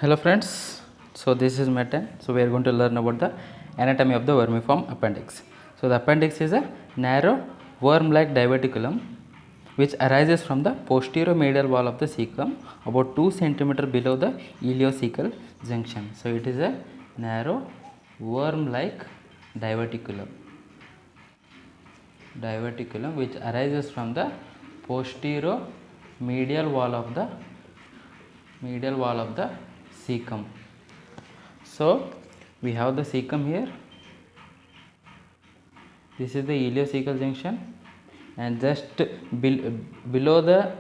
Hello friends, so this is Metin. So we are going to learn about the anatomy of the vermiform appendix. So the appendix is a narrow worm-like diverticulum which arises from the posterior medial wall of the cecum about 2 cm below the ileocecal junction. So it is a narrow worm-like diverticulum which arises from the posterior medial wall of the cecum. So we have the cecum here. This is the ileocecal junction, and just below the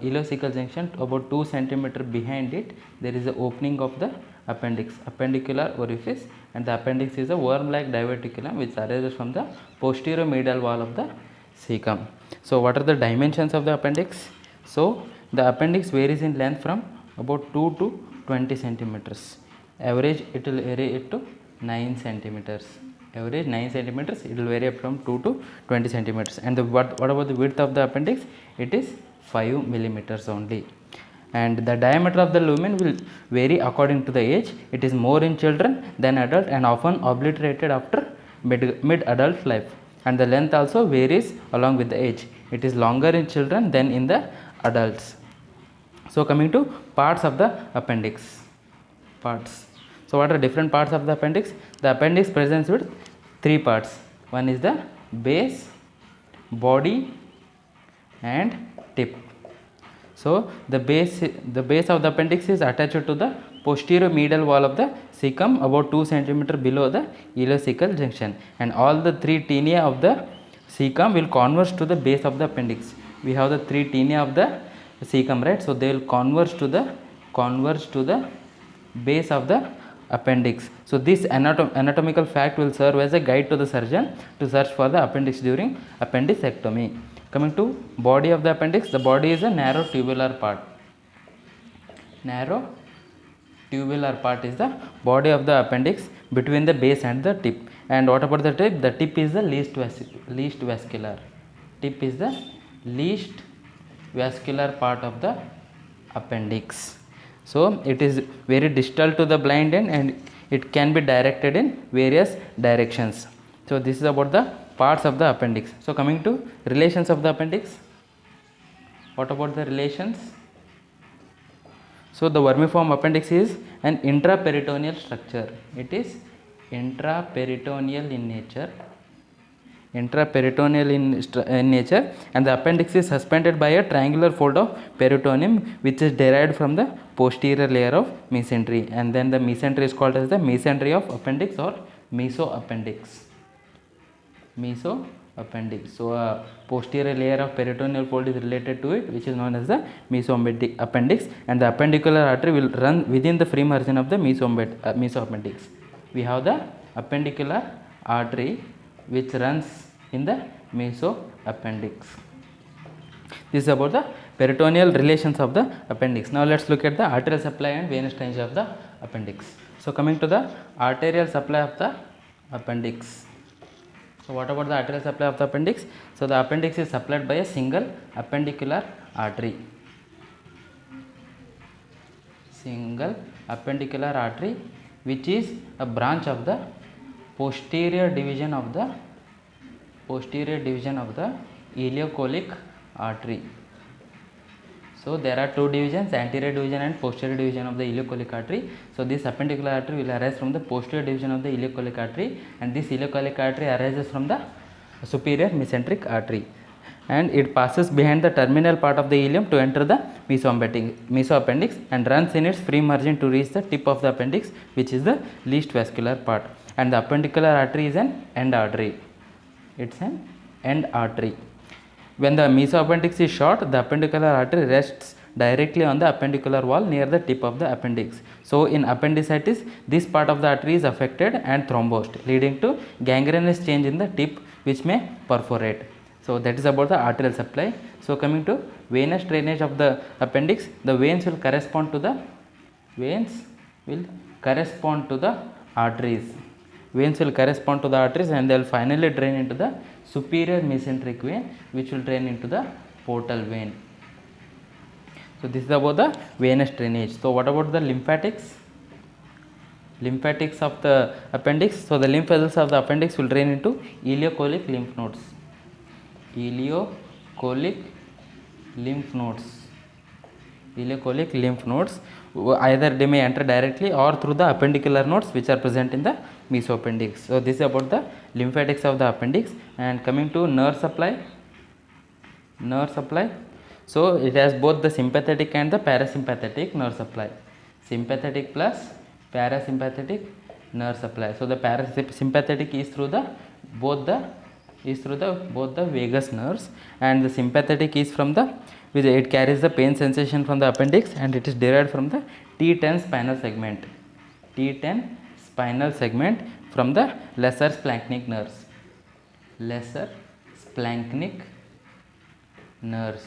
ileocecal junction, about 2 cm behind it, there is an opening of the appendix, appendicular orifice, and the appendix is a worm-like diverticulum which arises from the posterior medial wall of the cecum. So what are the dimensions of the appendix? So the appendix varies in length from about 2 to 20 centimeters. Average it will vary it to 9 centimeters. Average 9 centimeters. It will vary up from 2 to 20 centimeters. And what about the width of the appendix? It is 5 millimeters only. And the diameter of the lumen will vary according to the age. It is more in children than adult and often obliterated after mid-adult life. And the length also varies along with the age. It is longer in children than in the adults. So coming to parts of the appendix. So what are different parts of the appendix? The appendix presents with 3 parts. One is the base, body, and tip. So the base of the appendix is attached to the posterior medial wall of the cecum about 2 cm below the ileocecal junction, and all the 3 tinea of the cecum will converge to the base of the appendix. We have the 3 tinea of the cecum, right? So they will converge to the base of the appendix. So this anatomical fact will serve as a guide to the surgeon to search for the appendix during appendicectomy. Coming to body of the appendix, the body is a narrow tubular part. Narrow tubular part is the body of the appendix between the base and the tip. And what about the tip? The tip is the least vascular. Tip is the least vascular part of the appendix. So it is very distal to the blind end and it can be directed in various directions. So this is about the parts of the appendix. So coming to relations of the appendix. What about the relations? So the vermiform appendix is an intraperitoneal structure. It is intraperitoneal in nature. In nature, and the appendix is suspended by a triangular fold of peritoneum which is derived from the posterior layer of mesentery, and then the mesentery is called as the mesentery of appendix or mesoappendix. So a posterior layer of peritoneal fold is related to it, which is known as the mesoappendix, and the appendicular artery will run within the free margin of the mesoappendix. We have the appendicular artery which runs in the mesoappendix. This is about the peritoneal relations of the appendix. Now let's look at the arterial supply and venous drainage of the appendix. So coming to the arterial supply of the appendix. So what about the arterial supply of the appendix? So the appendix is supplied by a single appendicular artery. Which is a branch of the posterior division of the ileocolic artery. So there are 2 divisions, anterior division and posterior division of the ileocolic artery. So this appendicular artery will arise from the posterior division of the ileocolic artery, and this ileocolic artery arises from the superior mesenteric artery, and it passes behind the terminal part of the ileum to enter the mesoappendix and runs in its free margin to reach the tip of the appendix, which is the least vascular part. And the appendicular artery is an end artery. It's an end artery. When the mesoappendix is short, the appendicular artery rests directly on the appendicular wall near the tip of the appendix. So in appendicitis, this part of the artery is affected and thrombosed, leading to gangrenous change in the tip which may perforate. So that is about the arterial supply. So coming to venous drainage of the appendix, the veins will correspond to the arteries. Veins will correspond to the arteries and they will finally drain into the superior mesenteric vein, which will drain into the portal vein. So this is about the venous drainage. So what about the lymphatics? lymphatics of the appendix. So the lymph vessels of the appendix will drain into ileocholic lymph nodes. Ileocholic lymph nodes. Ileocholic lymph nodes, either they may enter directly or through the appendicular nodes which are present in the mesoappendix. So this is about the lymphatics of the appendix. And coming to nerve supply. So it has both the sympathetic and the parasympathetic nerve supply. Sympathetic plus parasympathetic nerve supply. So the parasympathetic is through the both the vagus nerves, and the sympathetic is from the it carries the pain sensation from the appendix, and it is derived from the T10 spinal segment. T10 spinal segment from the lesser splanchnic nerves. Lesser splanchnic nerves.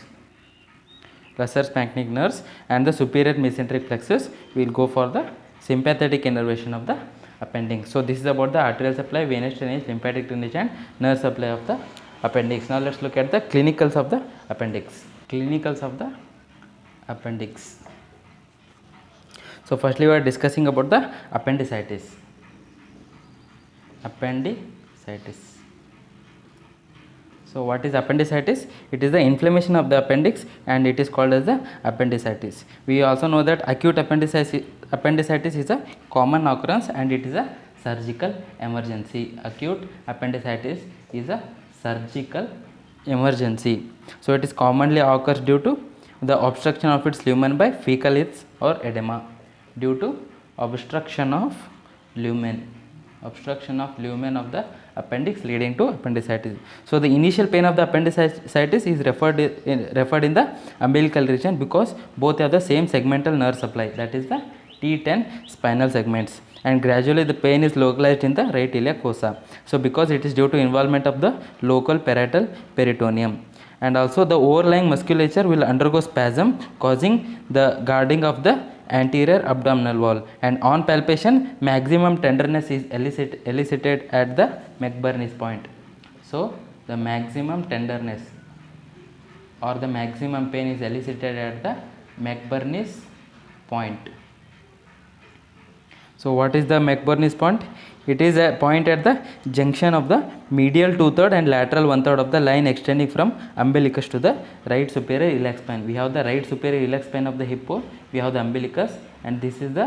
And the superior mesenteric plexus will go for the sympathetic innervation of the appendix. So this is about the arterial supply, venous drainage, lymphatic drainage, and nerve supply of the appendix. Now let's look at the clinicals of the appendix. So firstly we are discussing about the appendicitis. So what is appendicitis? It is the inflammation of the appendix, and it is called as the appendicitis. We also know that acute appendicitis is a common occurrence, and it is a surgical emergency. Acute appendicitis is a surgical emergency. So it is commonly occurs due to the obstruction of its lumen by fecalitis or edema. Due to obstruction of lumen of the appendix leading to appendicitis. So the initial pain of the appendicitis is referred in the umbilical region, because both have the same segmental nerve supply, that is the T10 spinal segments, and gradually the pain is localized in the right iliac fossa. So because it is due to involvement of the local parietal peritoneum, and also the overlying musculature will undergo spasm, causing the guarding of the anterior abdominal wall, and on palpation maximum tenderness is elicited at the McBurney's point. So the maximum tenderness or the maximum pain is elicited at the McBurney's point. So what is the McBurney's point? It is a point at the junction of the medial 2/3 and lateral 1/3 of the line extending from umbilicus to the right superior iliac spine. We have the right superior iliac spine of the hippo, we have the umbilicus, and this is the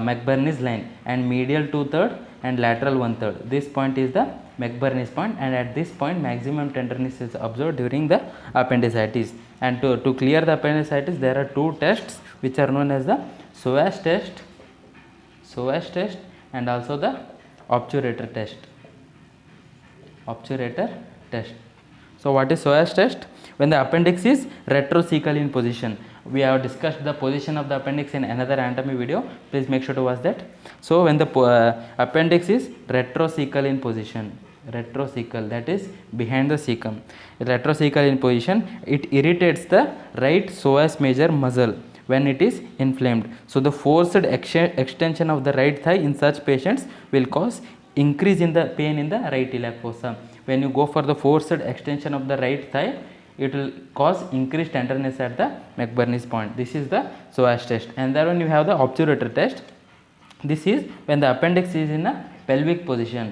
McBurney's line, and medial 2/3 and lateral 1/3. This point is the McBurney's point, and at this point maximum tenderness is observed during the appendicitis. And to clear the appendicitis, there are two tests which are known as the Soas test and also the obturator test. So what is Soas test? When the appendix is retrocecal in position. We have discussed the position of the appendix in another anatomy video. Please make sure to watch that. So when the appendix is retrocecal in position, that is behind the cecum, retrocecal in position, it irritates the right psoas major muscle when it is inflamed. So the forced extension of the right thigh in such patients will cause increase in the pain in the right iliac fossa. When you go for the forced extension of the right thigh, it will cause increased tenderness at the McBurney's point. This is the Soas test. And then when you have the obturator test, this is when the appendix is in a pelvic position,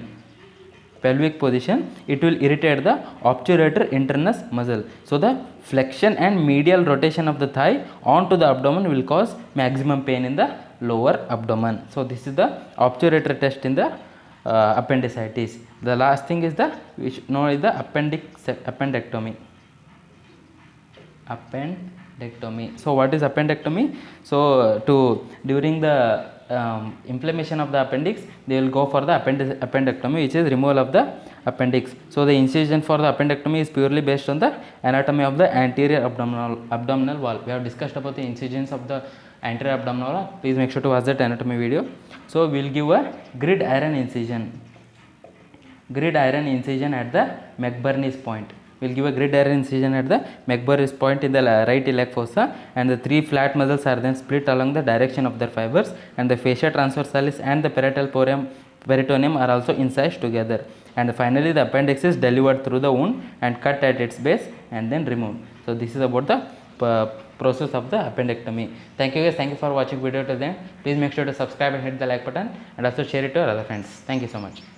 it will irritate the obturator internus muscle. So the flexion and medial rotation of the thigh onto the abdomen will cause maximum pain in the lower abdomen. So this is the obturator test in the appendicitis. The last thing is the appendectomy. So what is appendectomy? So during the inflammation of the appendix, they will go for the appendectomy, which is removal of the appendix. So the incision for the appendectomy is purely based on the anatomy of the anterior abdominal wall. We have discussed about the incisions of the anterior abdominal wall. Please make sure to watch that anatomy video. So we will give a gridiron incision at the McBurney's point. We will give a gridiron incision at the McBurney's point in the right iliac fossa, and the three flat muscles are then split along the direction of their fibers, and the fascia transversalis and the parietal peritoneum are also incised together, and finally the appendix is delivered through the wound and cut at its base and then removed. So this is about the process of the appendectomy. Thank you guys. Thank you for watching video till then. Please make sure to subscribe and hit the like button, and also share it to your other friends. Thank you so much.